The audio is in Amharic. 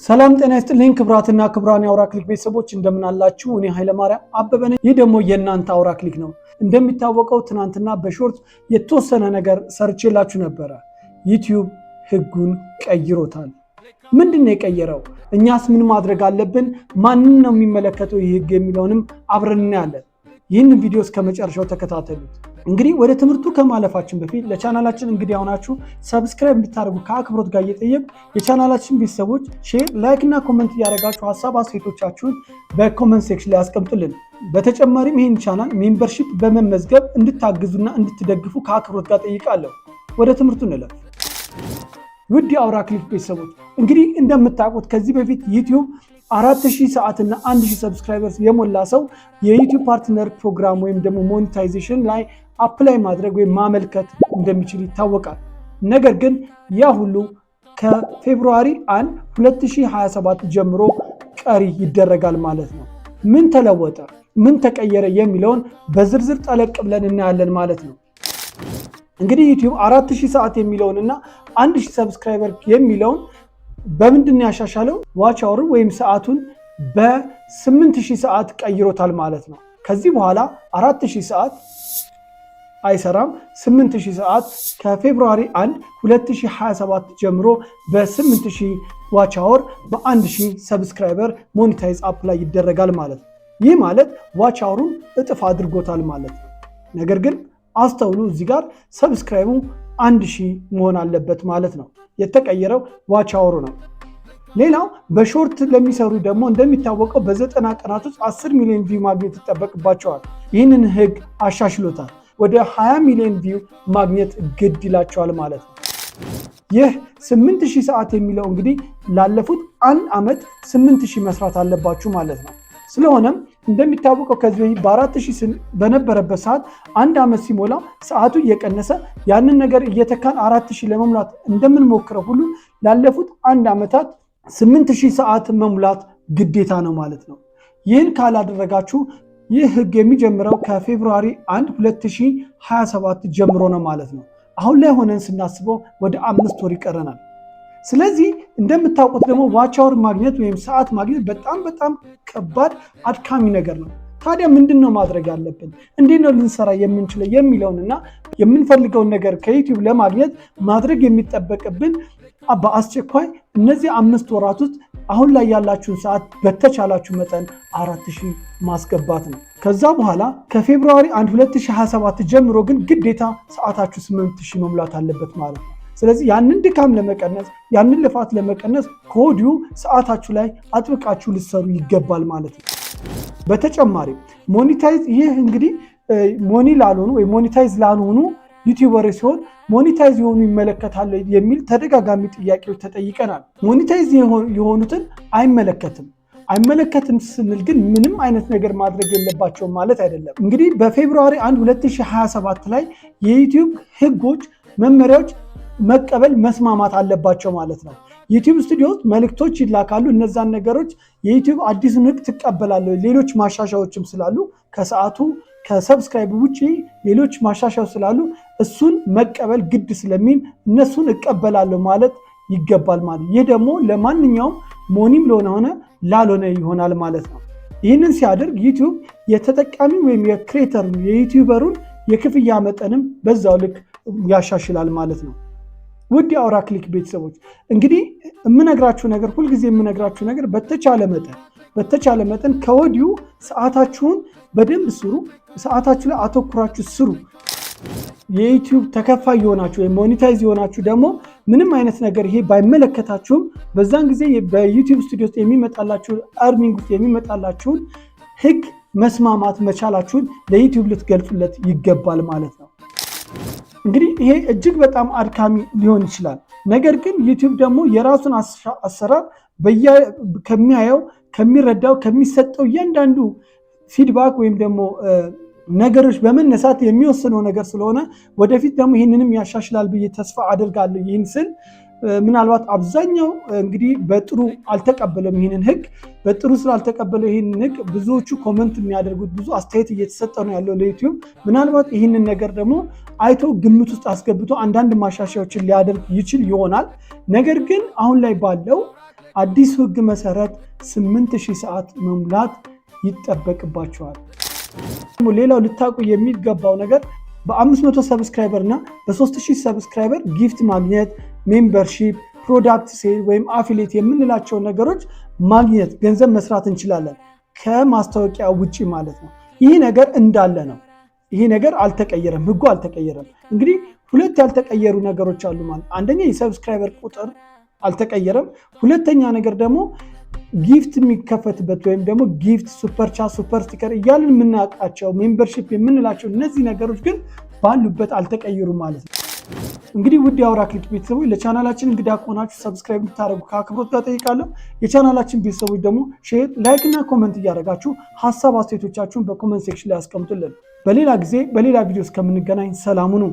ሰላም ጤና ይስጥልኝ ክብራትና ክብራን የአውራ ክሊክ ቤተሰቦች እንደምን አላችሁ? እኔ ኃይለማርያም አበበ ነኝ። ይህ ደግሞ የእናንተ አውራ ክሊክ ነው። እንደሚታወቀው ትናንትና በሾርት የተወሰነ ነገር ሰርቼላችሁ ነበረ። ዩቲዩብ ህጉን ቀይሮታል። ምንድነው የቀየረው? እኛስ ምን ማድረግ አለብን? ማንን ነው የሚመለከተው ይህ ህግ የሚለውንም አብረን እናያለን። ይህንን ቪዲዮ እስከ መጨረሻው ተከታተሉት። እንግዲህ ወደ ትምህርቱ ከማለፋችን በፊት ለቻናላችን እንግዲህ አሁናችሁ ሰብስክራይብ እንድታደርጉ ከአክብሮት ጋር እየጠየቁ የቻናላችን ቤተሰቦች ሼር፣ ላይክ እና ኮሜንት እያደረጋችሁ ሀሳብ አስተያየቶቻችሁን በኮሜንት ሴክሽን ላይ አስቀምጡልን። በተጨማሪም ይህን ቻናል ሜምበርሺፕ በመመዝገብ እንድታግዙና እንድትደግፉ ከአክብሮት ጋር ጠይቃለሁ። ወደ ትምህርቱ እንለፍ። ውድ የአውራ ክሊክ ቤተሰቦች እንግዲህ እንደምታውቁት ከዚህ በፊት ዩቲዩብ 4000 ሰዓትና 1000 ሰብስክራይበርስ የሞላ ሰው የዩቲዩብ ፓርትነር ፕሮግራም ወይም ደግሞ ሞኔታይዜሽን ላይ አፕላይ ማድረግ ወይም ማመልከት እንደሚችል ይታወቃል። ነገር ግን ያ ሁሉ ከፌብሩዋሪ 1 2027 ጀምሮ ቀሪ ይደረጋል ማለት ነው። ምን ተለወጠ፣ ምን ተቀየረ የሚለውን በዝርዝር ጠለቅ ብለን እናያለን ማለት ነው። እንግዲህ ዩቲዩብ 4000 ሰዓት የሚለውንና 1000 ሰብስክራይበር የሚለውን በምንድን ነው ያሻሻለው? ዋች አወር ወይም ሰዓቱን በ8000 ሰዓት ቀይሮታል ማለት ነው። ከዚህ በኋላ 4000 ሰዓት አይሰራም። 8000 ሰዓት ከፌብሩዋሪ 1 2027 ጀምሮ በ8000 ዋች አወር በ1000 ሰብስክራይበር ሞኔታይዝ አፕ ላይ ይደረጋል ማለት ነው። ይህ ማለት ዋች አወሩን እጥፍ አድርጎታል ማለት ነው። ነገር ግን አስተውሉ፣ እዚህ ጋር ሰብስክራይቡ 1000 መሆን አለበት ማለት ነው። የተቀየረው ዋች አወሩ ነው። ሌላው በሾርት ለሚሰሩ ደግሞ እንደሚታወቀው በ90 ቀናት ውስጥ 10 ሚሊዮን ቪው ማግኘት ይጠበቅባቸዋል። ይህንን ህግ አሻሽሎታል። ወደ 20 ሚሊዮን ቪው ማግኘት ግድ ይላቸዋል ማለት ነው። ይህ 8000 ሰዓት የሚለው እንግዲህ ላለፉት 1 ዓመት 8000 መስራት አለባችሁ ማለት ነው። ስለሆነም እንደሚታወቀው ከዚህ በ4000 በነበረበት ሰዓት 1 ዓመት ሲሞላ ሰዓቱ እየቀነሰ ያንን ነገር እየተካን 4000 ለመሙላት እንደምንሞክረው ሁሉ ላለፉት 1 ዓመታት 8000 ሰዓት መሙላት ግዴታ ነው ማለት ነው። ይህን ካላደረጋችሁ ይህ ህግ የሚጀምረው ከፌብሩዋሪ 1 2027 ጀምሮ ነው ማለት ነው። አሁን ላይ ሆነን ስናስበው ወደ 5 ወር ይቀረናል። ስለዚህ እንደምታውቁት ደግሞ ዋች አወር ማግኘት ወይም ሰዓት ማግኘት በጣም ከባድ አድካሚ ነገር ነው። ታዲያ ምንድነው ማድረግ ያለብን? እንዴት ነው ልንሰራ የምንችለው የሚለውንና የምንፈልገውን ነገር ከዩቲዩብ ለማግኘት ማድረግ የሚጠበቅብን በአስቸኳይ እነዚህ 5 ወራት ውስጥ አሁን ላይ ያላችሁን ሰዓት በተቻላችሁ መጠን 4000 ማስገባት ነው። ከዛ በኋላ ከፌብሩዋሪ 1 2027 ጀምሮ ግን ግዴታ ሰዓታችሁ 8000 መሙላት አለበት ማለት ነው። ስለዚህ ያንን ድካም ለመቀነስ ያንን ልፋት ለመቀነስ ከወዲሁ ሰዓታችሁ ላይ አጥብቃችሁ ልትሰሩ ይገባል ማለት ነው። በተጨማሪ ሞኔታይዝ ይህ እንግዲህ ሞኒ ላልሆኑ ወይ ሞኔታይዝ ላልሆኑ ዩቲዩበሮች ሲሆን ሞኔታይዝ የሆኑ ይመለከታል የሚል ተደጋጋሚ ጥያቄዎች ተጠይቀናል። ሞኔታይዝ የሆኑትን አይመለከትም ስንል ግን ምንም አይነት ነገር ማድረግ የለባቸውም ማለት አይደለም። እንግዲህ በፌብሩዋሪ 1 2027 ላይ የዩቲዩብ ህጎች፣ መመሪያዎች መቀበል መስማማት አለባቸው ማለት ነው። ዩቲዩብ ስቱዲዮ ውስጥ መልእክቶች ይላካሉ። እነዛን ነገሮች የዩቲዩብ አዲሱን ህግ ትቀበላለህ። ሌሎች ማሻሻያዎችም ስላሉ ከሰዓቱ ከሰብስክራይብ ውጪ ሌሎች ማሻሻያዎች ስላሉ እሱን መቀበል ግድ ስለሚል እነሱን እቀበላለሁ ማለት ይገባል ማለት። ይህ ደግሞ ለማንኛውም ሞኒም ለሆነ ላልሆነ ይሆናል ማለት ነው። ይህንን ሲያደርግ ዩቲዩብ የተጠቃሚ ወይም የክሬተር የዩቲዩበሩን የክፍያ መጠንም በዛው ልክ ያሻሽላል ማለት ነው። ውድ የአውራ ክሊክ ቤተሰቦች እንግዲህ ሁልጊዜ የምነግራችሁ ነገር በተቻለ መጠን ከወዲሁ ሰዓታችሁን በደንብ ስሩ። ሰዓታችሁ ላይ አተኩራችሁ ስሩ። የዩቲዩብ ተከፋይ የሆናችሁ ወይም ሞኔታይዝ የሆናችሁ ደግሞ ምንም አይነት ነገር ይሄ ባይመለከታችሁም በዛን ጊዜ በዩቲዩብ ስቱዲዮ ውስጥ የሚመጣላችሁ አርኒንግ ውስጥ የሚመጣላችሁን ህግ መስማማት መቻላችሁን ለዩቲዩብ ልትገልጹለት ይገባል ማለት ነው። እንግዲህ ይሄ እጅግ በጣም አድካሚ ሊሆን ይችላል። ነገር ግን ዩቲዩብ ደግሞ የራሱን አሰራር ከሚያየው፣ ከሚረዳው፣ ከሚሰጠው እያንዳንዱ ፊድባክ ወይም ደግሞ ነገሮች በመነሳት የሚወስነው ነገር ስለሆነ ወደፊት ደግሞ ይህንንም ያሻሽላል ብዬ ተስፋ አደርጋለሁ። ይህን ስል ምናልባት አብዛኛው እንግዲህ በጥሩ አልተቀበለም ይህንን ህግ። በጥሩ ስላልተቀበለው ይህንን ህግ ብዙዎቹ ኮመንት የሚያደርጉት ብዙ አስተያየት እየተሰጠ ነው ያለው ለዩቲዩብ። ምናልባት ይህንን ነገር ደግሞ አይቶ ግምት ውስጥ አስገብቶ አንዳንድ ማሻሻያዎችን ሊያደርግ ይችል ይሆናል። ነገር ግን አሁን ላይ ባለው አዲስ ህግ መሰረት 8000 ሰዓት መሙላት ይጠበቅባቸዋል። ሌላው ልታውቁ የሚገባው ነገር በ500 ሰብስክራይበር እና በ3000 ሰብስክራይበር ጊፍት ማግኘት፣ ሜምበርሺፕ፣ ፕሮዳክት ሴል ወይም አፊሊየት የምንላቸው ነገሮች ማግኘት ገንዘብ መስራት እንችላለን ከማስታወቂያ ውጪ ማለት ነው። ይህ ነገር እንዳለ ነው። ይህ ነገር አልተቀየረም፣ ህጉ አልተቀየረም። እንግዲህ ሁለት ያልተቀየሩ ነገሮች አሉ ማለት አንደኛ የሰብስክራይበር ቁጥር አልተቀየረም። ሁለተኛ ነገር ደግሞ ጊፍት የሚከፈትበት ወይም ደግሞ ጊፍት፣ ሱፐር ቻት፣ ሱፐር ስቲከር እያልን የምናውቃቸው ሜምበርሺፕ የምንላቸው እነዚህ ነገሮች ግን ባሉበት አልተቀየሩም ማለት ነው። እንግዲህ ውድ የአውራ ክሊክ ቤተሰቦች ለቻናላችን እንግዳ ከሆናችሁ ሰብስክራይብ እንድታደርጉ ከአክብሮት ጋር ጠይቃለሁ። የቻናላችን ቤተሰቦች ደግሞ ሼር፣ ላይክ እና ኮመንት እያደረጋችሁ ሀሳብ አስተያየቶቻችሁን በኮመንት ሴክሽን ላይ ያስቀምጡልን። በሌላ ጊዜ በሌላ ቪዲዮ እስከምንገናኝ ሰላም ሁኑ።